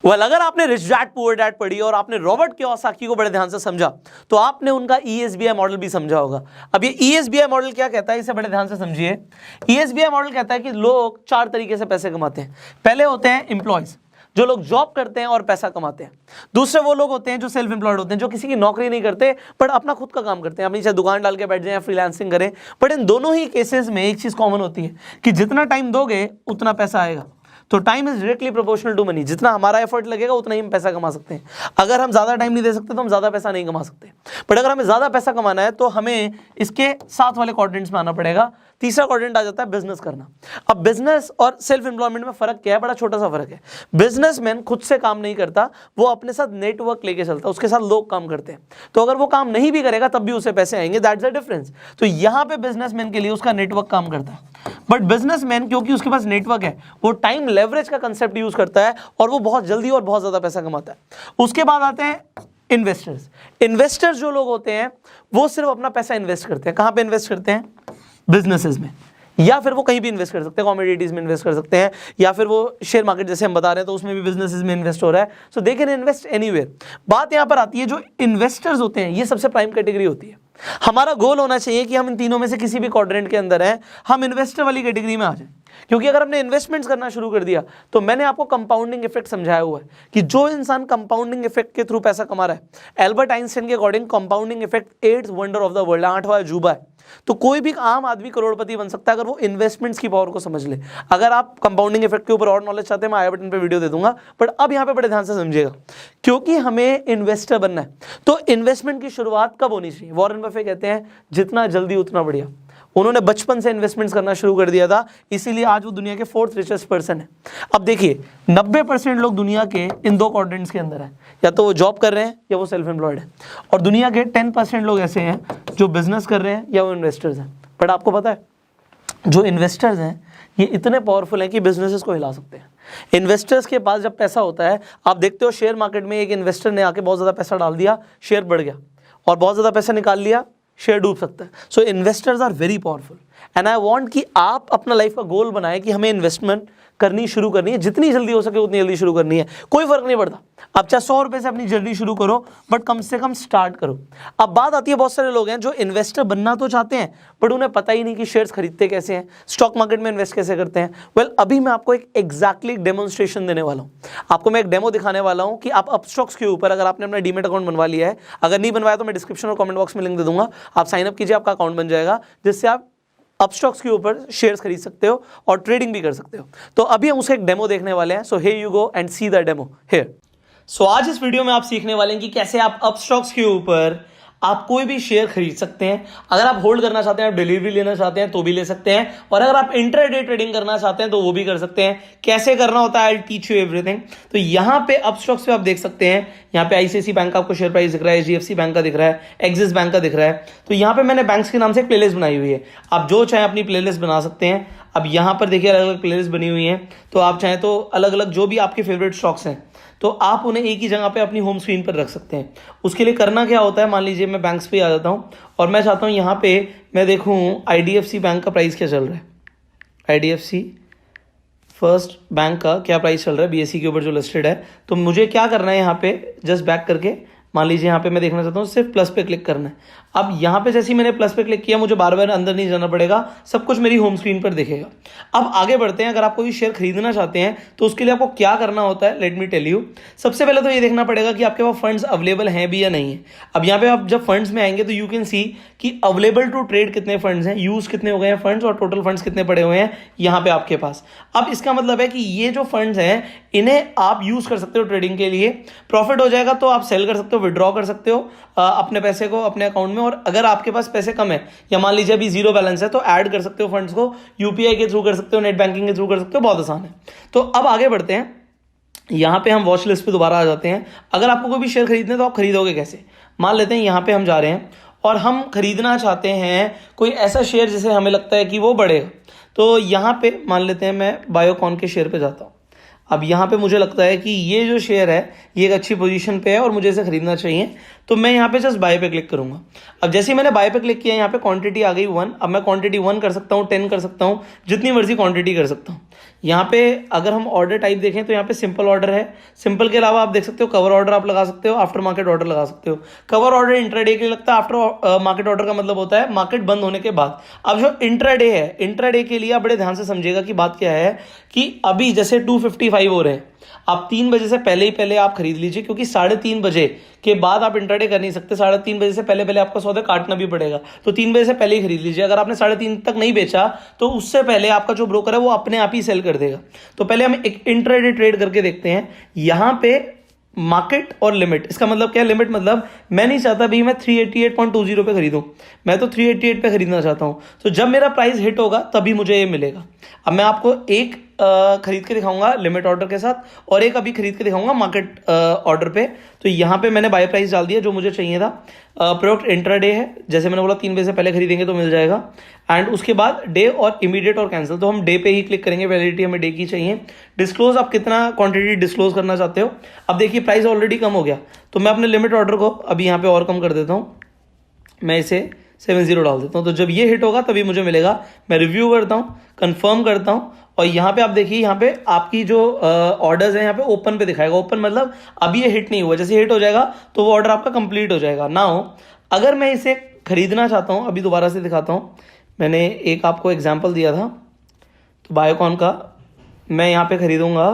अगर आपने rich dad poor dad पढ़ी और आपने रॉबर्ट कियोसाकी को बड़े ध्यान से समझा तो आपने उनका ESBI मॉडल भी समझा होगा। अब ये ESBI मॉडल क्या कहता है, इसे बड़े ध्यान से समझिए। ESBI मॉडल कहता है कि लोग 4 तरीके से पैसे कमाते हैं। पहले होते हैं एम्प्लॉयज, जो लोग जॉब करते हैं और पैसा कमाते हैं। दूसरे वो लोग होते हैं जो सेल्फ एम्प्लॉयड होते हैं, जो किसी की नौकरी नहीं करते बट अपना खुद का काम करते हैं, अपनी चाहे दुकान डाल के बैठ जाए या फ्रीलांसिंग करें। बट इन दोनों ही केसेस में एक चीज कॉमन होती है कि जितना टाइम दोगे उतना पैसा आएगा। तो time is directly proportional to money. जितना हमारा एफर्ट लगेगा उतना ही हम पैसा कमा सकते हैं। अगर हम ज्यादा टाइम नहीं दे सकते तो हम ज्यादा पैसा नहीं कमा सकते। बट अगर हमें ज्यादा पैसा कमाना है तो हमें इसके साथ वाले क्वाड्रेंट्स में आना पड़ेगा। तीसरा क्वाड्रेंट आ जाता है बिजनेस करना। अब बिजनेस और सेल्फ एम्प्लॉयमेंट में फर्क क्या है? बड़ा छोटा सा फर्क है। बिजनेसमैन खुद से काम नहीं करता, वो अपने साथ नेटवर्क लेके चलता है, उसके साथ लोग काम करते हैं। तो अगर वो काम नहीं भी करेगा तब भी उसे पैसे आएंगे, दैट्स द डिफरेंस। तो यहाँ पे बिजनेसमैन के लिए उसका नेटवर्क काम करता है। बट बिजनेसमैन क्योंकि उसके पास नेटवर्क है, वो टाइम लेवरेज का कंसेप्ट यूज करता है और वो बहुत जल्दी और बहुत ज्यादा पैसा कमाता है। उसके बाद आते हैं इन्वेस्टर्स। इन्वेस्टर्स जो लोग होते हैं वो सिर्फ अपना पैसा इन्वेस्ट करते हैं। कहां पे इन्वेस्ट करते हैं? बिजनेसेस में, या फिर वो कहीं भी इन्वेस्ट कर सकते हैं, कमोडिटीज में इन्वेस्ट कर सकते हैं, या फिर वो शेयर मार्केट जैसे हम बता रहे हैं तो उसमें भी बिजनेसेस में इन्वेस्ट हो रहा है। सो दे कैन इन्वेस्ट एनीवेयर। बात यहां पर आती है, जो इन्वेस्टर्स होते हैं ये सबसे प्राइम कैटेगरी होती है। हमारा गोल होना चाहिए कि हम इन तीनों में से किसी भी क्वाड्रेंट के अंदर हैं, हम इन्वेस्टर वाली कैटेगरी में आ जाए। क्योंकि अगर हमने इन्वेस्टमेंट्स करना शुरू कर दिया तो मैंने आपको कंपाउंडिंग इफेक्ट समझाया हुआ है कि जो इंसान कंपाउंडिंग इफेक्ट के थ्रू पैसा कमा रहा है, एल्बर्ट आइंस्टाइन के according compounding effect 8th wonder of the world, 8वां अजूबा है। तो कोई भी आम आदमी करोड़पति बन सकता है अगर वो इन्वेस्टमेंट्स की पावर को समझ ले। अगर आप कंपाउंडिंग इफेक्ट के ऊपर और नॉलेज चाहते हैं, मैं आई बटन पे वीडियो दे दूंगा। बट अब यहाँ पे बड़े ध्यान से समझिएगा, क्योंकि हमें इन्वेस्टर बनना है तो इन्वेस्टमेंट की शुरुआत कब होनी चाहिए? वॉरेन बफे कहते हैं जितना जल्दी उतना बढ़िया। उन्होंने बचपन से इन्वेस्टमेंट्स करना शुरू कर दिया था, इसीलिए आज वो दुनिया के 4th रिचेस्ट पर्सन है। अब देखिए 90% लोग दुनिया के इन 2 क्वाड्रेंट्स के अंदर हैं, या तो वो जॉब कर रहे हैं या वो सेल्फ एम्प्लॉयड है। और दुनिया के 10% लोग ऐसे हैं जो बिजनेस कर रहे हैं या वो इन्वेस्टर्स हैं। बट आपको पता है जो इन्वेस्टर्स हैं ये इतने पावरफुल हैं कि बिजनेसेस को हिला सकते हैं। इन्वेस्टर्स के पास जब पैसा होता है, आप देखते हो शेयर मार्केट में एक इन्वेस्टर ने आके बहुत ज़्यादा पैसा डाल दिया, शेयर बढ़ गया, और बहुत ज़्यादा पैसा निकाल लिया, शेयर डूब सकता है। So investors are very powerful and I want कि आप अपना लाइफ का गोल बनाए कि हमें इन्वेस्टमेंट करनी शुरू करनी है, जितनी जल्दी हो सके उतनी जल्दी शुरू करनी है। कोई फर्क नहीं पड़ता, आप चाहे 100 रुपए से अपनी जर्नी शुरू करो, बट कम से कम स्टार्ट करो। अब बात आती है, बहुत सारे लोग हैं जो इन्वेस्टर बनना तो चाहते हैं बट उन्हें पता ही नहीं कि शेयर्स खरीदते कैसे हैं, स्टॉक मार्केट में इन्वेस्ट कैसे करते हैं। वेल अभी मैं आपको एक एग्जैक्टली डेमोन्स्ट्रेशन देने वाला हूँ। आपको मैं एक डेमो दिखाने वाला हूँ कि आप अपस्टॉक्स के ऊपर, अगर आपने अपना डीमेट अकाउंट बनवा लिया है, अगर नहीं बनवाया तो मैं डिस्क्रिप्शन और कमेंट बॉक्स में लिंक दे दूंगा, आप साइन अप कीजिए, आपका अकाउंट बन जाएगा, जिससे आप अपस्टॉक्स के ऊपर शेयर्स खरीद सकते हो और ट्रेडिंग भी कर सकते हो। तो अभी हम उसका एक डेमो देखने वाले हैं। So here you go and see the demo here. So आज इस वीडियो में आप सीखने वाले हैं कि कैसे आप अपस्टॉक्स के ऊपर आप कोई भी शेयर खरीद सकते हैं। अगर आप होल्ड करना चाहते हैं, आप डिलीवरी लेना चाहते हैं तो भी ले सकते हैं, और अगर आप इंट्राडे ट्रेडिंग करना चाहते हैं तो वो भी कर सकते हैं। कैसे करना होता है, I will teach you everything. तो यहाँ पे अपस्टॉक्स पे आप देख सकते हैं, यहाँ पे आईसीआईसी बैंक का आपको शेयर प्राइस दिख रहा है, एचडीएफसी बैंक का दिख रहा है, एक्सिस बैंक का दिख रहा है। तो यहाँ पे मैंने बैंक्स के नाम से एक प्लेलिस्ट बनाई हुई है, आप जो चाहे अपनी प्लेलिस्ट बना सकते हैं। अब यहाँ पर देखिए अलग अलग प्लेलिस्ट बनी हुई हैं, तो आप चाहें तो अलग अलग जो भी आपके फेवरेट स्टॉक्स हैं तो आप उन्हें एक ही जगह पे अपनी होम स्क्रीन पर रख सकते हैं। उसके लिए करना क्या होता है, मान लीजिए मैं बैंक्स पे आ जाता हूँ और मैं चाहता हूँ यहाँ पे मैं देखूँ आईडीएफसी बैंक का प्राइस क्या चल रहा है, आईडीएफसी फर्स्ट बैंक का क्या प्राइस चल रहा है बीएसई के ऊपर जो लिस्टेड है। तो मुझे क्या करना है, यहाँ पे जस्ट बैक करके मान लीजिए यहाँ पे मैं देखना चाहता हूँ, सिर्फ प्लस पे क्लिक करना है। अब यहाँ पे जैसे ही मैंने प्लस पे क्लिक किया, मुझे बार बार अंदर नहीं जाना पड़ेगा, सब कुछ मेरी होम स्क्रीन पर दिखेगा। अब आगे बढ़ते हैं, अगर आप कोई शेयर खरीदना चाहते हैं तो उसके लिए आपको क्या करना होता है, लेट मी टेल यू। सबसे पहले तो ये देखना पड़ेगा कि आपके पास फंड्स अवेलेबल हैं भी या नहीं है। अब यहाँ पे आप जब फंड्स में आएंगे तो यू कैन सी कि अवेलेबल टू ट्रेड कितने फंड्स हैं, यूज कितने हो गए हैं फंड्स, और टोटल फंड्स कितने पड़े हुए हैं यहाँ पे आपके पास। अब इसका मतलब है कि ये जो फंड्स हैं इन्हें आप यूज कर सकते हो ट्रेडिंग के लिए। प्रॉफिट हो जाएगा तो आप सेल कर सकते हो, विड्रॉ कर सकते हो अपने पैसे को अपने अकाउंट में, और अगर आपके पास पैसे कम है या मान लीजिए अभी जीरो बैलेंस है तो ऐड कर सकते हो फंड्स को, यूपीआई के थ्रू कर सकते हो, नेट बैंकिंग के थ्रू कर सकते हो, बहुत आसान है। तो अब आगे बढ़ते हैं, यहां पे हम वॉच लिस्ट पे दोबारा आ जाते हैं। अगर आपको कोई भी शेयर खरीदने तो आप खरीदोगे कैसे, मान लेते हैं यहां पे हम जा रहे हैं और हम खरीदना चाहते हैं कोई ऐसा शेयर जिसे हमें लगता है कि वो बढ़ेगा। तो यहां पे मान लेते हैं मैं बायोकॉन के शेयर पे जाता हूं। अब यहाँ पे मुझे लगता है कि ये जो शेयर है ये एक अच्छी पोजीशन पे है और मुझे इसे खरीदना चाहिए, तो मैं यहाँ पे जस्ट बाय पे क्लिक करूँगा। अब जैसे ही मैंने बाय पे क्लिक किया, यहाँ पे क्वांटिटी आ गई 1। अब मैं क्वांटिटी 1 कर सकता हूँ, 10 कर सकता हूँ, जितनी मर्जी क्वांटिटी कर सकता हूँ। यहाँ पे अगर हम ऑर्डर टाइप देखें तो यहाँ पे सिंपल ऑर्डर है। सिंपल के अलावा आप देख सकते हो कवर ऑर्डर आप लगा सकते हो, आफ्टर मार्केट ऑर्डर लगा सकते हो। कवर ऑर्डर इंट्राडे के लिए लगता है, आफ्टर मार्केट ऑर्डर का मतलब होता है मार्केट बंद होने के बाद। अब जो इंट्राडे है, इंट्राडे के लिए आप बड़े ध्यान से समझिएगा कि बात क्या है कि अभी जैसे 255 हो रहे हैं, आप 3 बजे से पहले आप खरीद लीजिए, क्योंकि 3:30 बजे के बाद आप इंट्राडे कर नहीं सकते। 3:30 बजे से पहले आपका सौदा काटना भी पड़ेगा, तो 3 बजे से पहले ही खरीद लीजिए। अगर आपने 3:30 तक नहीं बेचा तो उससे पहले आपका जो ब्रोकर है वो अपने आप ही सेल कर देगा। तो पहले हम एक इंट्राडे ट्रेड करके देखते हैं। यहां पे मार्केट और लिमिट, इसका मतलब क्या है? लिमिट मतलब मैं नहीं चाहता भी मैं 388.20 पे खरीदूं, मैं तो 388 पे खरीदना चाहता हूं। तो जब मेरा प्राइस हिट होगा तभी मुझे ये मिलेगा। अब मैं आपको एक खरीद के दिखाऊंगा लिमिट ऑर्डर के साथ, और एक अभी खरीद के दिखाऊंगा मार्केट ऑर्डर पे। तो यहाँ पे मैंने बाय प्राइस डाल दिया जो मुझे चाहिए था। प्रोडक्ट इंट्राडे है, जैसे मैंने बोला 3 बजे से पहले खरीदेंगे तो मिल जाएगा। एंड उसके बाद डे और इमीडिएट और कैंसिल, तो हम डे पे ही क्लिक करेंगे, वैलिडिटी हमें डे की चाहिए। डिस्क्लोज, आप कितना क्वांटिटी डिस्क्लोज करना चाहते हो। अब देखिए प्राइस ऑलरेडी कम हो गया, तो मैं अपने लिमिट ऑर्डर को अभी यहाँ पे और कम कर देता हूँ, मैं इसे 70 डाल देता हूँ। तो जब ये हिट होगा तभी मुझे मिलेगा। मैं रिव्यू करता हूँ, कंफर्म करता हूँ, और यहाँ पे आप देखिए, यहाँ पे आपकी जो ऑर्डर्स हैं यहाँ पे ओपन पे दिखाएगा। ओपन मतलब अभी ये हिट नहीं हुआ, जैसे हिट हो जाएगा तो वो ऑर्डर आपका कंप्लीट हो जाएगा। ना हो अगर मैं इसे खरीदना चाहता हूँ, अभी दोबारा से दिखाता हूँ, मैंने एक आपको एग्जाम्पल दिया था तो बायोकॉन का, मैं यहाँ पे खरीदूंगा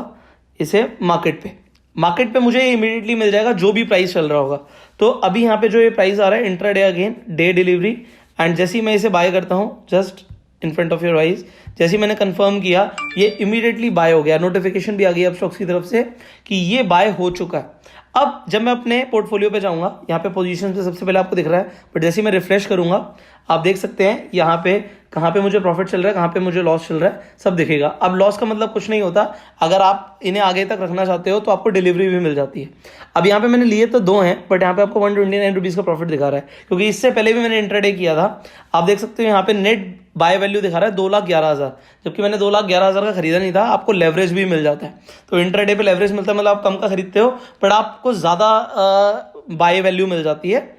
इसे मार्केट पे मुझे इमीडिएटली मिल जाएगा जो भी प्राइस चल रहा होगा। तो अभी यहाँ पे जो ये प्राइस आ रहा है intraday again day delivery, and जैसे ही मैं इसे बाय करता हूँ just in front of your eyes, जैसे ही मैंने कंफर्म किया ये इमीडिएटली बाय हो गया। नोटिफिकेशन भी आ गई अपस्टॉक्स की तरफ से कि ये बाय हो चुका है। अब जब मैं अपने पोर्टफोलियो पे जाऊंगा, यहाँ पे पोजीशन पे सबसे पहले आपको दिख रहा है, बट जैसे ही मैं रिफ्रेश करूंगा आप देख सकते हैं यहाँ पे कहाँ पे मुझे प्रॉफिट चल रहा है, कहाँ पे मुझे लॉस चल रहा है, सब दिखेगा। अब लॉस का मतलब कुछ नहीं होता, अगर आप इन्हें आगे तक रखना चाहते हो तो आपको डिलीवरी भी मिल जाती है। अब यहाँ पे मैंने लिए तो 2 हैं, बट यहाँ पे आपको 129 रुपीज़ का प्रॉफिट दिखा रहा है, क्योंकि इससे पहले भी मैंने इंट्राडे किया था। आप देख सकते हो यहाँ पे नेट बाय वैल्यू दिखा रहा है 2,11,000, जबकि मैंने 2,11,000 का खरीदा नहीं था। आपको लेवरेज भी मिल जाता है, तो इंट्राडे पे लेवरेज मिलता है, मतलब आप कम का खरीदते हो बट आपको ज़्यादा बाय वैल्यू मिल जाती है।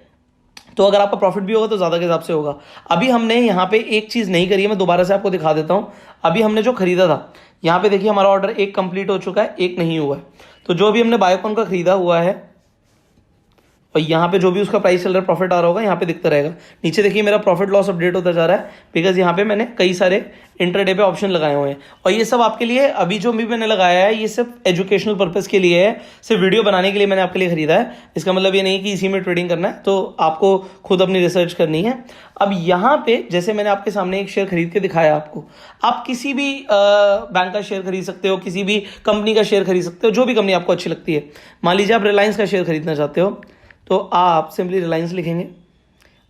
तो अगर आपका प्रॉफिट भी होगा तो ज़्यादा के हिसाब से होगा। अभी हमने यहाँ पे एक चीज़ नहीं करी है, मैं दोबारा से आपको दिखा देता हूँ। अभी हमने जो खरीदा था, यहाँ पे देखिए हमारा ऑर्डर एक कंप्लीट हो चुका है, एक नहीं हुआ है। तो जो भी हमने बायोकॉन का खरीदा हुआ है और यहाँ पे जो भी उसका प्राइस चल रहा है, प्रॉफिट आ रहा होगा, यहाँ पे दिखता रहेगा। नीचे देखिए मेरा प्रॉफिट लॉस अपडेट होता जा रहा है, बिकॉज यहाँ पे मैंने कई सारे इंट्राडे पे ऑप्शन लगाए हुए हैं। और ये सब आपके लिए, अभी जो भी मैंने लगाया है ये सिर्फ एजुकेशनल पर्पस के लिए है, सिर्फ वीडियो बनाने के लिए मैंने आपके लिए खरीदा है। इसका मतलब ये नहीं कि इसी में ट्रेडिंग करना है, तो आपको खुद अपनी रिसर्च करनी है। अब यहाँ पे जैसे मैंने आपके सामने एक शेयर खरीद के दिखाया आपको, आप किसी भी बैंक का शेयर खरीद सकते हो, किसी भी कंपनी का शेयर खरीद सकते हो, जो भी कंपनी आपको अच्छी लगती है। मान लीजिए आप रिलायंस का शेयर खरीदना चाहते हो, तो आप सिंपली रिलायंस लिखेंगे।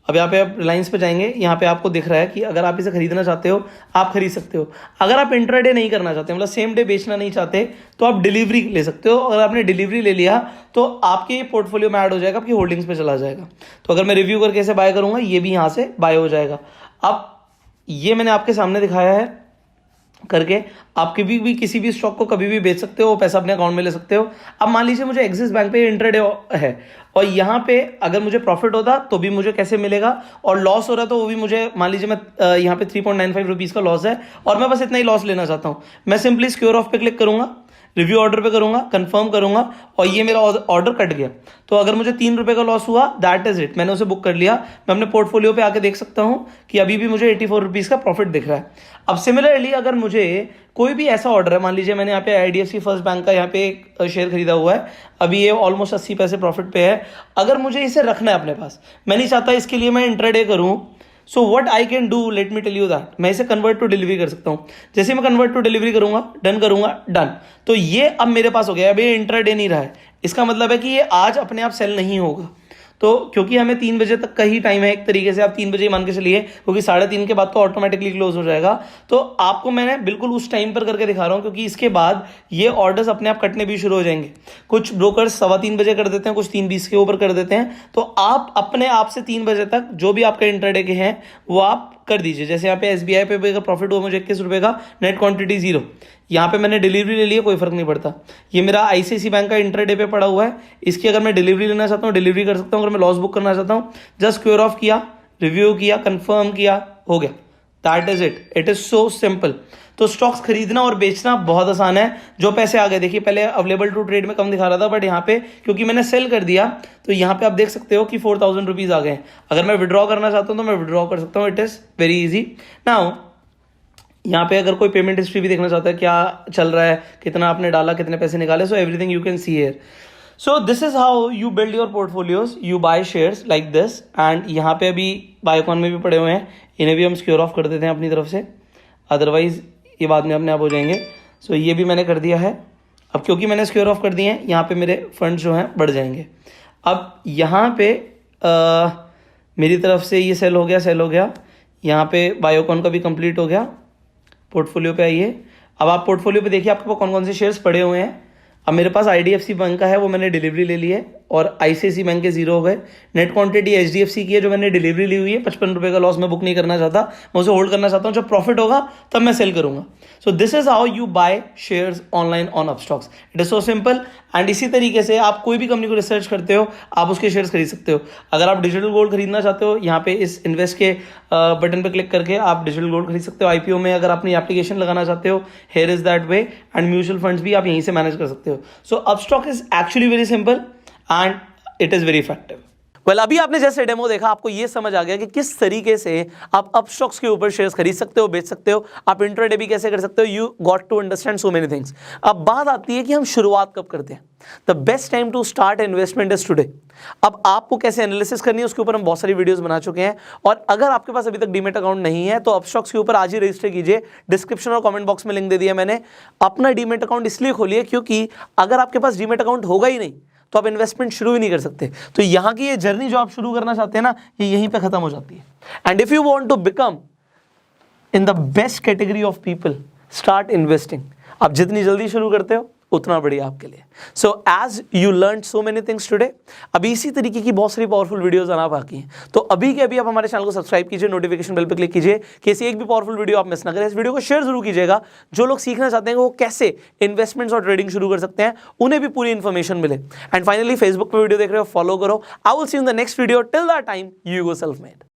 अब यहाँ पे आप रिलायंस पे जाएंगे, यहाँ पे आपको दिख रहा है कि अगर आप इसे खरीदना चाहते हो आप खरीद सकते हो। अगर आप इंट्राडे नहीं करना चाहते, मतलब सेम डे बेचना नहीं चाहते, तो आप डिलीवरी ले सकते हो। अगर आपने डिलीवरी ले लिया तो आपके पोर्टफोलियो में ऐड हो जाएगा, आपकी होल्डिंग्स पे चला जाएगा। तो अगर मैं रिव्यू करके इसे बाय करूंगा, ये भी यहाँ से बाय हो जाएगा। अब ये मैंने आपके सामने दिखाया है करके, आप कभी भी किसी भी स्टॉक को कभी भी बेच सकते हो, पैसा अपने अकाउंट में ले सकते हो। अब मान लीजिए मुझे एक्सिस बैंक पे इंट्राडे है और यहाँ पे अगर मुझे प्रॉफिट होता तो भी मुझे कैसे मिलेगा, और लॉस हो रहा तो वो भी मुझे, मान लीजिए मैं यहाँ पे 3.95 रुपीज़ का लॉस है और मैं बस इतना ही लॉस लेना चाहता हूँ, मैं सिंपली सिक्योर ऑफ पे क्लिक करूंगा, रिव्यू ऑर्डर पे करूंगा, कंफर्म करूंगा, और ये मेरा ऑर्डर कट गया। तो अगर मुझे 3 रुपए का लॉस हुआ, दैट इज इट, मैंने उसे बुक कर लिया। मैं अपने पोर्टफोलियो पे आके देख सकता हूं कि अभी भी मुझे 84 रुपीज़ का प्रॉफिट दिख रहा है। अब सिमिलरली अगर मुझे कोई भी ऐसा ऑर्डर है, मान लीजिए मैंने यहाँ पे IDFC फर्स्ट बैंक का यहाँ पे एक शेयर खरीदा हुआ है, अभी ये ऑलमोस्ट 80 पैसे प्रॉफिट पे है। अगर मुझे इसे रखना है अपने पास, मैं नहीं चाहता इसके लिए मैं इंट्राडे करूँ, so what I can do, let me tell you that, मैं इसे कन्वर्ट टू डिलीवरी कर सकता हूँ। जैसे मैं कन्वर्ट टू डिलीवरी करूंगा, डन करूंगा, डन, तो ये अब मेरे पास हो गया। अब ये इंट्राडे नहीं रहा है, इसका मतलब है कि ये आज अपने आप सेल नहीं होगा। तो क्योंकि हमें 3 बजे तक का ही टाइम है, एक तरीके से आप 3 बजे मान के चलिए, क्योंकि 3:30 के बाद तो ऑटोमेटिकली क्लोज हो जाएगा। तो आपको मैंने बिल्कुल उस टाइम पर करके दिखा रहा हूं, क्योंकि इसके बाद ये ऑर्डर्स अपने आप कटने भी शुरू हो जाएंगे। कुछ ब्रोकर्स 3:15 बजे कर देते हैं, कुछ 3:20 के ऊपर कर देते हैं। तो आप अपने आप से 3 बजे तक जो भी आपके इंट्राडे के हैं वो आप कर दीजिए। जैसे यहाँ पे SBI पे अगर प्रॉफिट हुआ मुझे 21 रुपए का, नेट क्वांटिटी 0, यहाँ पे मैंने डिलीवरी ले ली है, कोई फर्क नहीं पड़ता। ये मेरा आईसीआईसी बैंक का इंट्राडे पे पड़ा हुआ है, इसकी अगर मैं डिलीवरी लेना चाहता हूँ डिलीवरी कर सकता हूँ। अगर मैं लॉस बुक करना चाहता हूँ जस्ट स्क्वायर ऑफ किया, रिव्यू किया, कंफर्म किया, हो गया। That is it is so simple. तो स्टॉक्स खरीदना और बेचना बहुत आसान है। जो पैसे आ गए, देखिए पहले अवेलेबल टू ट्रेड में कम दिखा रहा था, बट यहाँ पे क्योंकि मैंने सेल कर दिया तो यहाँ पे आप देख सकते हो कि 4000 रुपीज आ गए। अगर मैं विड्रॉ करना चाहता हूँ तो मैं विड्रॉ कर सकता हूँ। It is very easy. Now यहाँ पे अगर कोई पेमेंट हिस्ट्री भी देखना चाहता है, क्या चल रहा है, कितना आपने डाला, कितने पैसे निकाले, so everything you can see here. So this is how you build your portfolios. You by shares like this, and यहाँ पे अभी बायोकॉन में भी पड़े हुए हैं, इन्हें भी हम सिक्योर ऑफ कर देते हैं अपनी तरफ से, अदरवाइज ये बाद में अपने आप हो जाएंगे। सो ये भी मैंने कर दिया है। अब क्योंकि मैंने सिक्योर ऑफ कर दिए हैं, यहाँ पे मेरे फंड्स जो हैं बढ़ जाएंगे। अब यहाँ पे मेरी तरफ से ये सेल हो गया। यहाँ पे बायोकॉन का भी कंप्लीट हो गया। पोर्टफोलियो पे आइए। अब आप पोर्टफोलियो पे देखिए आपके पास कौन कौन से शेयर्स पड़े हुए हैं। अब मेरे पास आईडीएफसी बैंक का है, वो मैंने डिलीवरी ले ली है, और आईसीआईसी बैंक के 0 हो गए। नेट क्वांटिटी एचडीएफसी की है जो मैंने डिलीवरी ली हुई है, 55 रुपये का लॉस मैं बुक नहीं करना चाहता, मैं उसे होल्ड करना चाहता हूँ। जब प्रॉफिट होगा तब मैं सेल करूंगा। So this is how you by shares online on Upstox. It is so simple. And इसी तरीके से आप कोई भी कंपनी को रिसर्च करते हो, आप उसके शेयर्स खरीद सकते हो। अगर आप डिजिटल गोल्ड खरीदना चाहते हो, यहाँ पे इस इन्वेस्ट के बटन पे क्लिक करके आप डिजिटल गोल्ड खरीद सकते हो। आईपीओ में अगर अपनी एप्लीकेशन लगाना चाहते हो, here is that way. And mutual funds भी आप यहीं से मैनेज कर सकते हो। So Upstox is actually very simple and it is very effective. Well, अभी आपने जैसे डेमो देखा, आपको ये समझ आ गया कि किस तरीके से आप अपस्टॉक्स के ऊपर शेयर्स खरीद सकते हो, बेच सकते हो, आप इंट्राडे भी कैसे कर सकते हो। You got to understand so many things. अब बात आती है कि हम शुरुआत कब करते हैं। The best time to start investment is today. अब आपको कैसे एनालिसिस करनी है उसके ऊपर हम बहुत सारी वीडियोस बना चुके हैं, और अगर आपके पास अभी तक डीमेट अकाउंट नहीं है तो अपस्टॉक्स के ऊपर आज ही रजिस्टर कीजिए। डिस्क्रिप्शन और कमेंट बॉक्स में लिंक दे दिया मैंने। अपना डीमेट अकाउंट इसलिए खोलिए क्योंकि अगर आपके पास डीमेट अकाउंट होगा ही नहीं तो आप इन्वेस्टमेंट शुरू ही नहीं कर सकते। तो यहाँ की ये जर्नी जो आप शुरू करना चाहते हैं ना, ये यहीं पे खत्म हो जाती है। And if you want to become in the best category of people, start investing. आप जितनी जल्दी शुरू करते हो उतना बढ़िया आपके लिए। So as you learn so many things today, अभी इसी तरीके की बहुत सारी पावरफुल वीडियोस आना बाकी हैं। तो अभी के अभी आप हमारे चैनल को सब्सक्राइब कीजिए, नोटिफिकेशन बेल पे क्लिक कीजिए कि ऐसी एक भी पावरफुल वीडियो आप मिस ना करें। इस वीडियो को शेयर जरूर कीजिएगा। जो लोग सीखना चाहते हैं वो कैसे इन्वेस्टमेंट्स और ट्रेडिंग शुरू कर सकते हैं, उन्हें भी पूरी इन्फॉर्मेशन मिले। एंड फाइनली फेसबुक पे वीडियो देख रहे हो, फॉलो करो। I will see you in the next video. Till that time, you go self made.